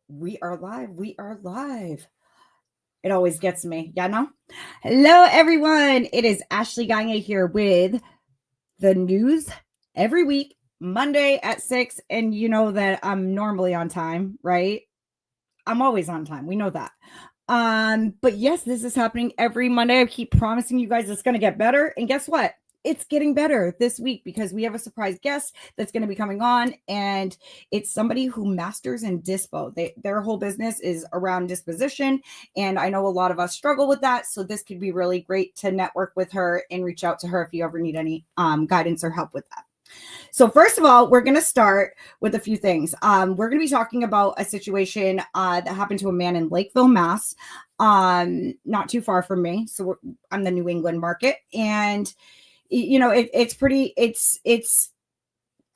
We are live. We are live. It always gets me. Yeah, no? Hello, everyone. It is Ashley Gagne here with the news every week, Monday at 6. And you know that I'm normally on time, right? I'm always on time. We know that. But yes, this is happening every Monday. I keep promising you guys it's going to get better. And guess what? It's getting better this week because we have a surprise guest that's going to be coming on, and it's somebody who masters in dispo. Their whole business is around disposition, and I know a lot of us struggle with that. So this could be really great to network with her and reach out to her if you ever need any guidance or help with that. So first of all, we're going to start with a few things. We're going to be talking about a situation that happened to a man in Lakeville, Mass, not too far from me. So I'm the New England market, and you know,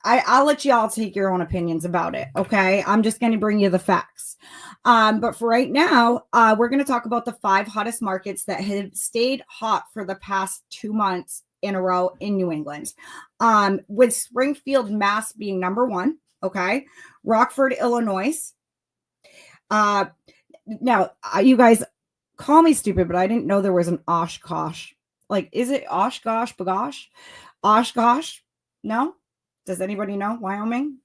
I'll let y'all take your own opinions about it. Okay. I'm just going to bring you the facts. But for right now, we're going to talk about the 5 hottest markets that have stayed hot for the past 2 months in a row in New England. With Springfield, Mass being number 1. Okay. Rockford, Illinois. Now you guys call me stupid, but I didn't know there was an Oshkosh. Like, is it Oshkosh, Bagosh? Oshkosh? No? Does anybody know? Wyoming?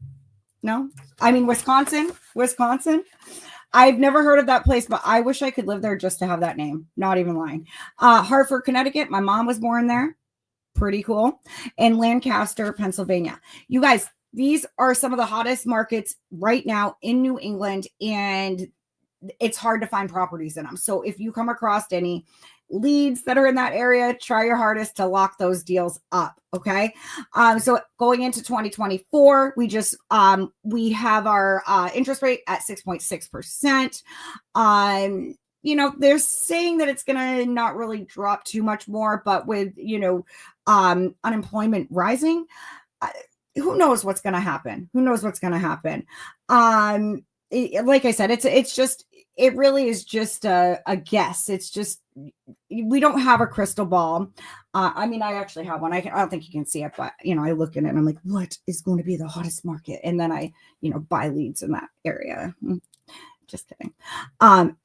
No? I mean, Wisconsin? I've never heard of that place, but I wish I could live there just to have that name. Not even lying. Hartford, Connecticut. My mom was born there. Pretty cool. And Lancaster, Pennsylvania. You guys, these are some of the hottest markets right now in New England, and it's hard to find properties in them. So if you come across any leads that are in that area, try your hardest to lock those deals up. Okay. So going into 2024, we have our interest rate at 6.6%. You know, they're saying that it's going to not really drop too much more, but with, you know, unemployment rising, who knows what's going to happen? Like I said, it really is just a guess. It's just, we don't have a crystal ball. I mean, I actually have one. I don't think you can see it, but you know, I look at it and I'm like, what is going to be the hottest market? And then I, you know, buy leads in that area. Just kidding.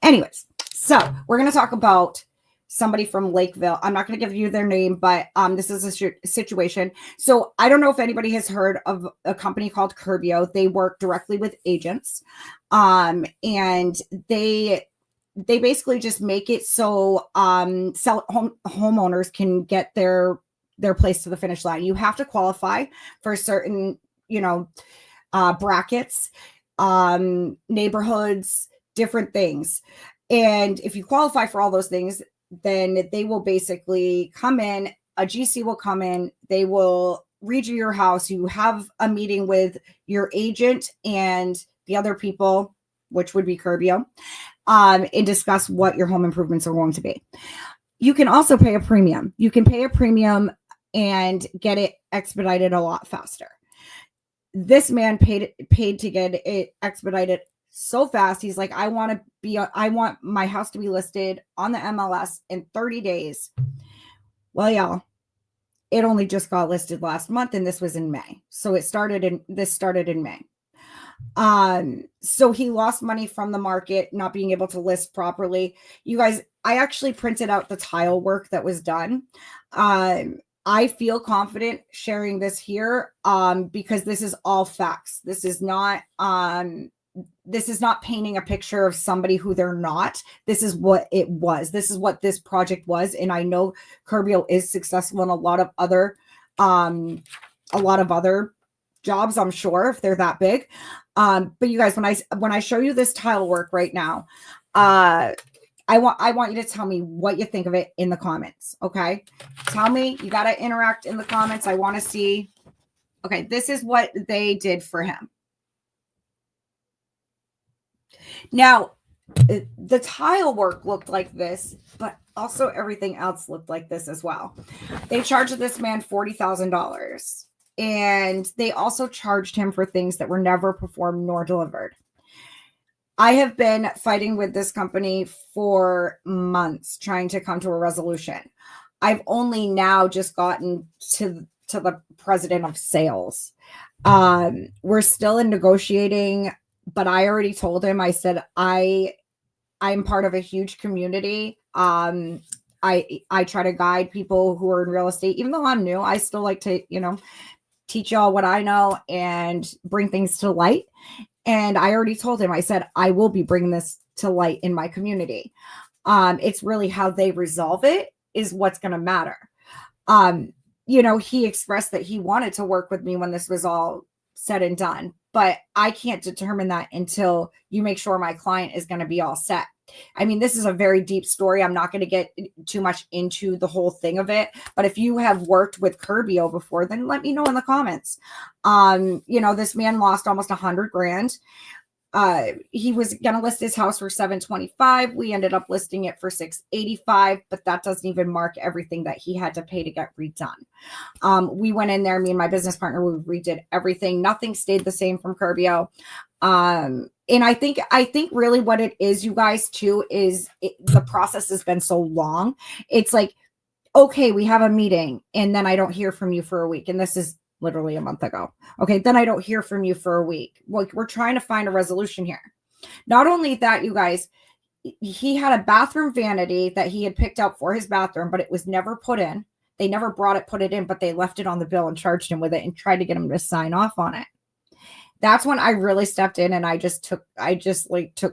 Anyways, so we're going to talk about somebody from Lakeville. I'm not going to give you their name, but this is a situation. So I don't know if anybody has heard of a company called Curbio. They work directly with agents, and they basically just make it so homeowners can get their place to the finish line. You have to qualify for certain, you know, brackets, neighborhoods, different things. And if you qualify for all those things, then they will basically come in, a GC will come in, they will read you your house. You have a meeting with your agent and the other people, which would be Curbio, and discuss what your home improvements are going to be. You can also pay a premium. You can pay a premium and get it expedited a lot faster. This man paid to get it expedited so fast. He's like, I want my house to be listed on the MLS in 30 days. Well, y'all, it only just got listed last month, and this was in May. So this started in May. So he lost money from the market, not being able to list properly. You guys, I actually printed out the tile work that was done. I feel confident sharing this here, because this is all facts. This is not painting a picture of somebody who they're not. This is what it was. This is what this project was. And I know Curbio is successful in a lot of other jobs, I'm sure, if they're that big. But you guys, when I show you this tile work right now, I want you to tell me what you think of it in the comments. Okay. Tell me, you got to interact in the comments. I want to see. Okay. This is what they did for him. Now, the tile work looked like this, but also everything else looked like this as well. They charged this man $40,000, and they also charged him for things that were never performed nor delivered. I have been fighting with this company for months, trying to come to a resolution. I've only now just gotten to the president of sales. We're still in negotiating but I already told him, I said, I'm part of a huge community. I try to guide people who are in real estate, even though I'm new. I still like to, teach y'all what I know and bring things to light. And I already told him, I said, I will be bringing this to light in my community. It's really how they resolve it is what's going to matter. He expressed that he wanted to work with me when this was all said and done, but I can't determine that until you make sure my client is going to be all set. I mean, this is a very deep story. I'm not going to get too much into the whole thing of it, but if you have worked with Curbio before, then let me know in the comments. This man lost almost $100,000. He was going to list his house for $725. We ended up listing it for $685, but that doesn't even mark everything that he had to pay to get redone. We went in there, me and my business partner, we redid everything. Nothing stayed the same from Curbio. And I think really what it is, you guys, too, is the process has been so long. It's like, okay, we have a meeting and then I don't hear from you for a week. And this is literally a month ago. Okay, then I don't hear from you for a week. Well, we're trying to find a resolution here. Not only that, you guys, he had a bathroom vanity that he had picked out for his bathroom, but it was never put in. They never put it in, but they left it on the bill and charged him with it and tried to get him to sign off on it. That's when I really stepped in and I just took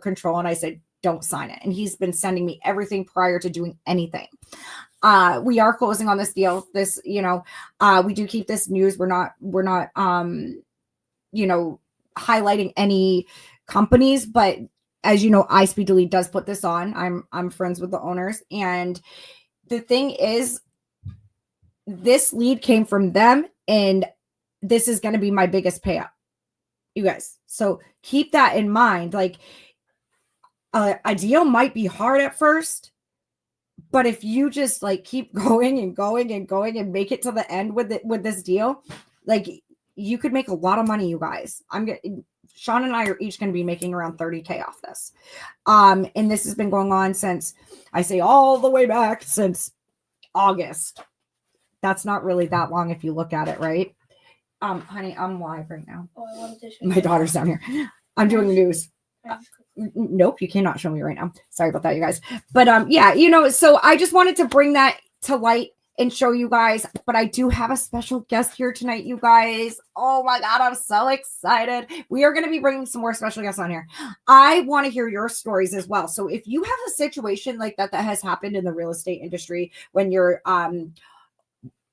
control and I said, don't sign it. And he's been sending me everything prior to doing anything. We are closing on this deal. We do keep this news. We're not highlighting any companies, but as you know, iSpeedNews does put this on. I'm friends with the owners. And the thing is, this lead came from them and this is going to be my biggest payout, you guys. So keep that in mind. Like, a deal might be hard at first, but if you just like keep going and going and going and make it to the end with this deal, like you could make a lot of money, you guys. Shawn and I are each going to be making around $30,000 off this. And this has been going on since, I say all the way back since August. That's not really that long if you look at it, right? Honey, I'm live right now. Oh, I wanted to show my daughter's down here. I'm doing the news. Nope, you cannot show me right now. Sorry about that, you guys. But so I just wanted to bring that to light and show you guys. But I do have a special guest here tonight, you guys. Oh my God, I'm so excited. We are going to be bringing some more special guests on here. I want to hear your stories as well. So if you have a situation like that has happened in the real estate industry, when you're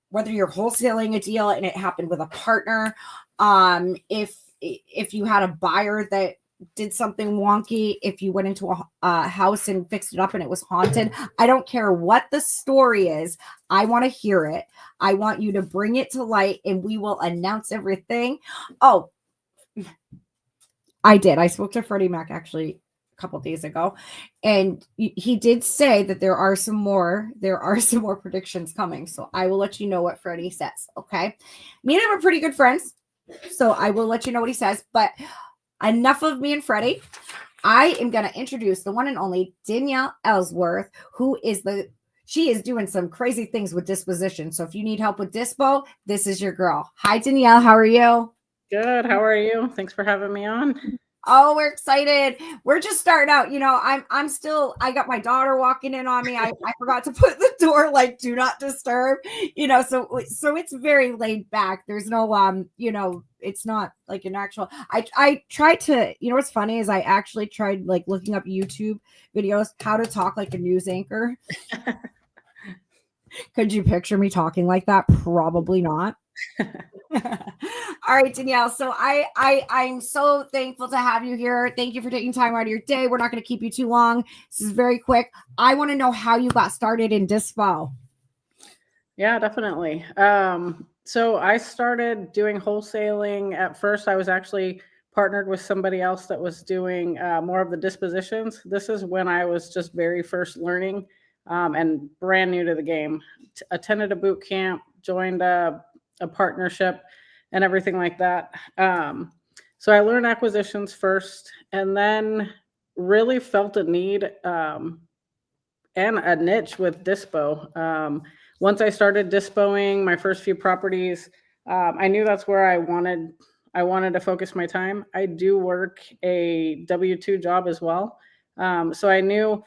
whether you're wholesaling a deal and it happened with a partner, if you had a buyer that did something wonky, if you went into a house and fixed it up and it was haunted, I don't care what the story is. I want to hear it. I want you to bring it to light and we will announce everything. Oh, I did. I spoke to Freddie Mac actually a couple days ago, and he did say that there are some more predictions coming. So I will let you know what Freddie says. Okay. Me and him are pretty good friends. So I will let you know what he says, but enough of me and Freddie. I am going to introduce the one and only Danielle Ellsworth, she is doing some crazy things with disposition. So if you need help with dispo, this is your girl. Hi, Danielle. How are you? Good. How are you? Thanks for having me on. Oh, we're excited. We're just starting out. I got my daughter walking in on me. I forgot to put the door, like, do not disturb, so it's very laid back. There's no, it's not like an actual, I tried to, what's funny is I actually tried like looking up YouTube videos, how to talk like a news anchor. Could you picture me talking like that? Probably not. All right, Danielle. So I'm so thankful to have you here. Thank you for taking time out of your day. We're not going to keep you too long. This is very quick. I want to know how you got started in dispo. Yeah, definitely. So I started doing wholesaling. At first, I was actually partnered with somebody else that was doing more of the dispositions. This is when I was just very first learning and brand new to the game. Attended a boot camp, joined a partnership and everything like that. So I learned acquisitions first and then really felt a need and a niche with dispo. Once I started dispoing my first few properties, I knew that's where I I wanted to focus my time. I do work a W-2 job as well. So I knew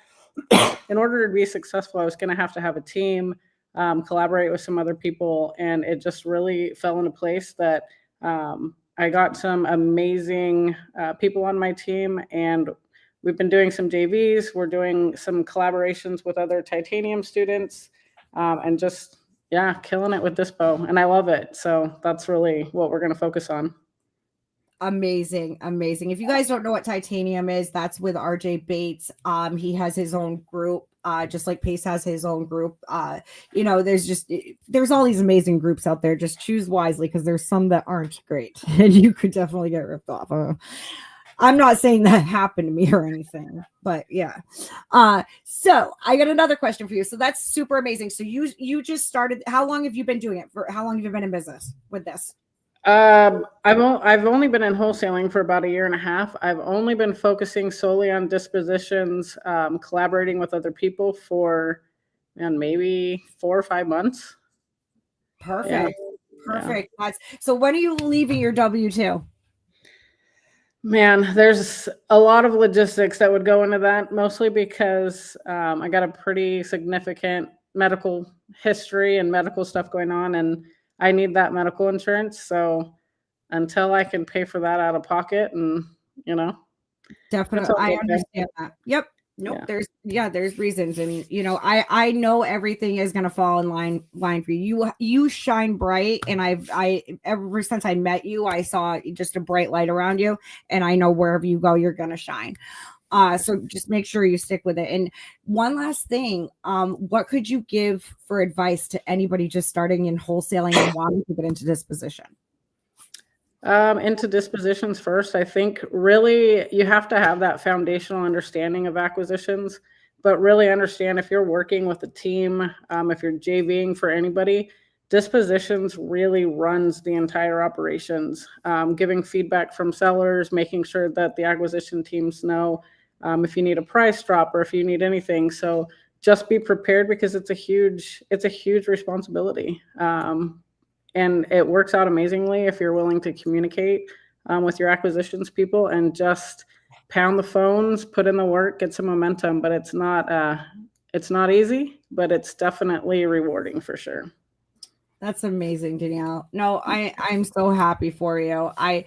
in order to be successful, I was going to have a team, collaborate with some other people. And it just really fell into place that I got some amazing people on my team, and we've been doing some JVs. We're doing some collaborations with other titanium students, and just, yeah, killing it with Dispo. And I love it. So that's really what we're going to focus on. Amazing. If you guys don't know what titanium is, that's with RJ Bates. He has his own group, just like Pace has his own group. There's all these amazing groups out there. Just choose wisely, because there's some that aren't great and you could definitely get ripped off. I'm not saying that happened to me or anything, but yeah. So I got another question for you. So that's super amazing. So you just started. How long have you been doing it for? How long have you been in business with this? I've only been in wholesaling for about 1.5 years. I've only been focusing solely on dispositions, collaborating with other people for maybe 4 or 5 months. Perfect. Yeah. So when are you leaving your W-2? Man, there's a lot of logistics that would go into that, mostly because I got a pretty significant medical history and medical stuff going on, and I need that medical insurance. So until I can pay for that out of pocket, and definitely, I understand that. Yep. Nope. Yeah. There's reasons, and I know everything is gonna fall in line for you. You shine bright, and I ever since I met you, I saw just a bright light around you, and I know wherever you go, you're gonna shine. So just make sure you stick with it. And one last thing, what could you give for advice to anybody just starting in wholesaling and wanting to get into disposition? Into dispositions first, I think really you have to have that foundational understanding of acquisitions, but really understand if you're working with a team, if you're JVing for anybody, dispositions really runs the entire operations, giving feedback from sellers, making sure that the acquisition teams know if you need a price drop or if you need anything. So just be prepared, because it's a huge responsibility. And it works out amazingly if you're willing to communicate with your acquisitions people and just pound the phones, put in the work, get some momentum. But it's not easy, but it's definitely rewarding for sure. That's amazing, Danielle. No, I'm so happy for you. I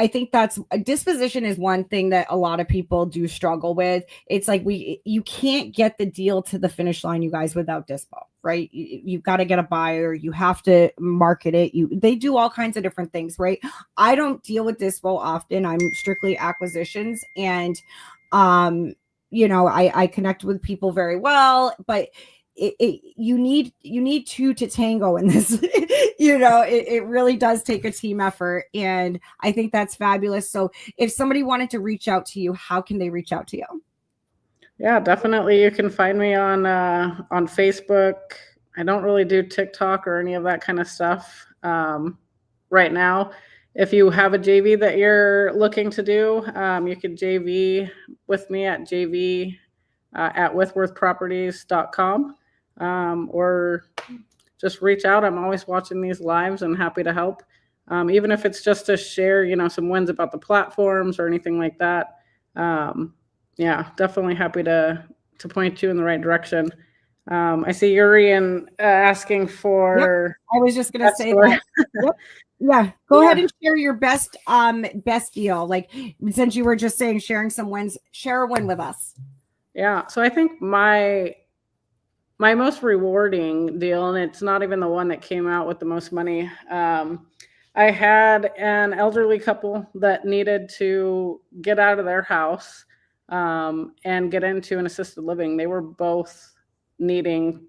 think that's disposition is one thing that a lot of people do struggle with. It's like you can't get the deal to the finish line, you guys, without dispo, right? You've got to get a buyer. You have to market it. They do all kinds of different things, right? I don't deal with dispo often. I'm strictly acquisitions, and I connect with people very well, but you need two to tango in this. It really does take a team effort, and I think that's fabulous. So if somebody wanted to reach out to you, how can they reach out to you? Yeah, definitely. You can find me on Facebook. I don't really do TikTok or any of that kind of stuff right now. If you have a JV that you're looking to do, you could JV with me at JV at withworthproperties.com, or just reach out. I'm always watching these lives and happy to help. Even if it's just to share, some wins about the platforms or anything like that. Yeah, definitely happy to point you in the right direction. I see Yuri and asking for. Yep. I was just going to say that. Yep. Yeah, go ahead and share your best deal. Like, since you were just saying sharing some wins, share a win with us. Yeah, so I think my most rewarding deal, and it's not even the one that came out with the most money. I had an elderly couple that needed to get out of their house and get into an assisted living. They were both needing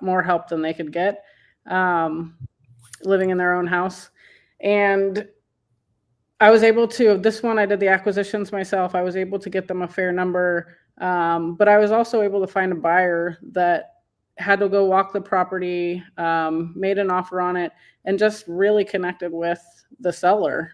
more help than they could get, living in their own house. And I was able to, this one, I did the acquisitions myself. I was able to get them a fair number, but I was also able to find a buyer that had to go walk the property, made an offer on it, and just really connected with the seller.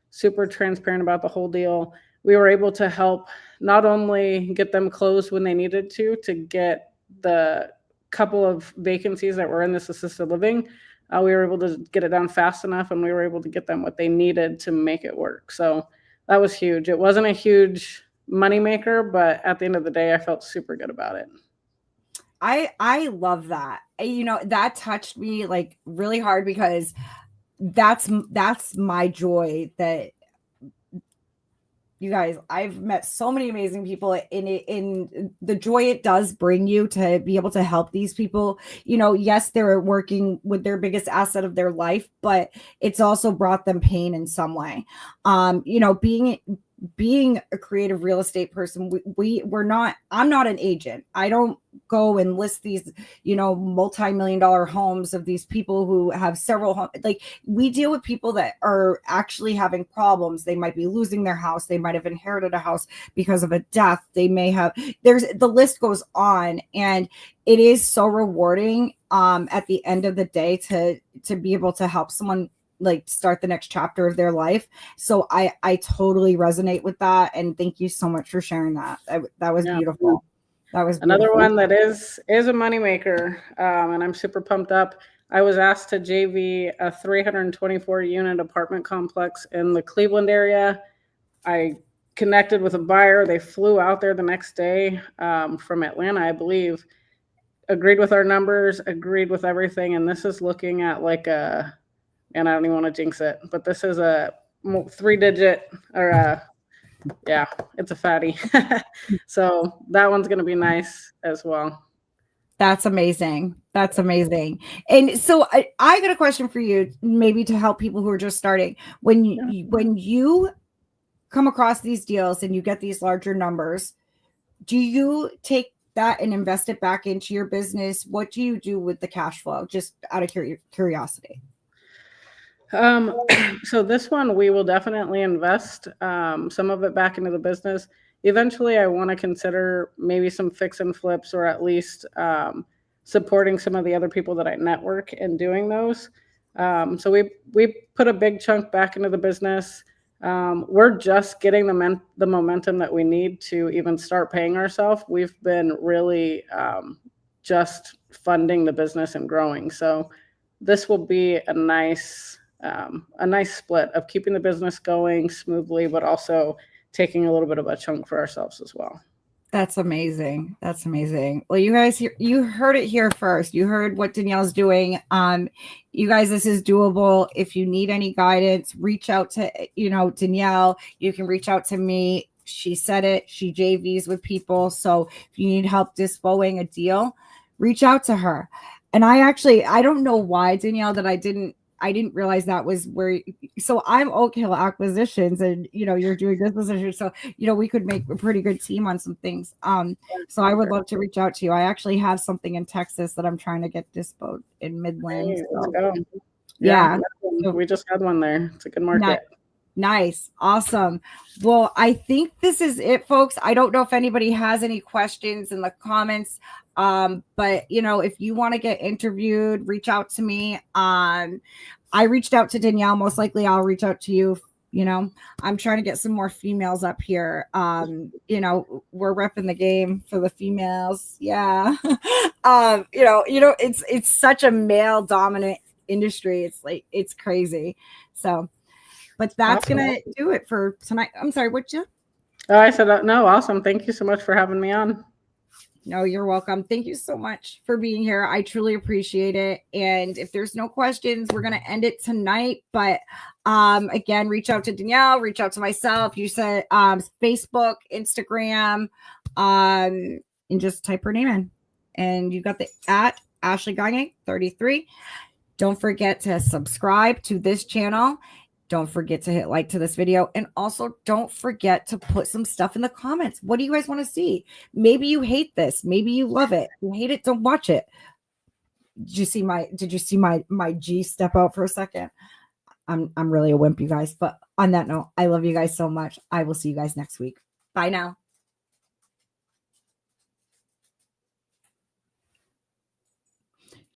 Super transparent about the whole deal. We were able to help not only get them closed when they needed to get the couple of vacancies that were in this assisted living, we were able to get it done fast enough, and we were able to get them what they needed to make it work. So that was huge. It wasn't a huge moneymaker, but at the end of the day, I felt super good about it. I love that. That touched me like really hard, because that's my joy. That, you guys, I've met so many amazing people in the joy it does bring you to be able to help these people. Yes, they're working with their biggest asset of their life, but it's also brought them pain in some way. Being a creative real estate person, I'm not an agent. I don't go and list these, multi-million-dollar homes of these people who have several homes. Like, we deal with people that are actually having problems. They might be losing their house. They might have inherited a house because of a death. They may have, the list goes on, and it is so rewarding at the end of the day to be able to help someone like start the next chapter of their life. So I totally resonate with that, and thank you so much for sharing that. That was beautiful. That was another beautiful. one that is a moneymaker, and I'm super pumped up. I was asked to JV a 324 unit apartment complex in the Cleveland area. I connected with a buyer. They flew out there the next day from Atlanta, I believe, agreed with our numbers, agreed with everything. And this is looking at like and I don't even want to jinx it, but this is a 3-digit, or it's a fatty. So that one's going to be nice as well. That's amazing. That's amazing. And so I got a question for you, maybe to help people who are just starting. When you come across these deals and you get these larger numbers, do you take that and invest it back into your business? What do you do with the cash flow? Just out of curiosity. So this one, we will definitely invest some of it back into the business. Eventually, I want to consider maybe some fix and flips, or at least supporting some of the other people that I network in doing those. So we put a big chunk back into the business. We're just getting the momentum that we need to even start paying ourselves. We've been really just funding the business and growing. So this will be a nice split of keeping the business going smoothly, but also taking a little bit of a chunk for ourselves as well. That's amazing. That's amazing. Well, you guys, you heard it here first. You heard what Danielle's doing. You guys, this is doable. If you need any guidance, reach out to, Danielle. You can reach out to me. She said it. She JVs with people. So if you need help dispoing a deal, reach out to her. And I don't know why, Danielle, that I didn't realize that was where. So I'm Oak Hill Acquisitions, and you're doing disposition. So we could make a pretty good team on some things. So I would love to reach out to you. I actually have something in Texas that I'm trying to get disposed in Midland. Hey, let's go. Yeah. We just had one there. It's a good market. Nice. Awesome. Well, I think this is it, folks. I don't know if anybody has any questions in the comments. But if you want to get interviewed, reach out to me. I reached out to Danielle. Most likely I'll reach out to you. I'm trying to get some more females up here. We're repping the game for the females. Yeah. It's such a male dominant industry. It's crazy. So, but that's awesome. going to do it for tonight. I'm sorry. What'd you? Oh, I said, no, awesome. Thank you so much for having me on. No, you're welcome. Thank you so much for being here. I truly appreciate it. And if there's no questions, we're going to end it tonight. But again, reach out to Danielle, reach out to myself. You said Facebook, Instagram, and just type her name in. And you got the at Ashley Gagne 33. Don't forget to subscribe to this channel. Don't forget to hit like to this video. And also don't forget to put some stuff in the comments. What do you guys want to see? Maybe you hate this. Maybe you love it. If you hate it, don't watch it. Did you see my G step out for a second? I'm really a wimp, you guys. But on that note, I love you guys so much. I will see you guys next week. Bye now.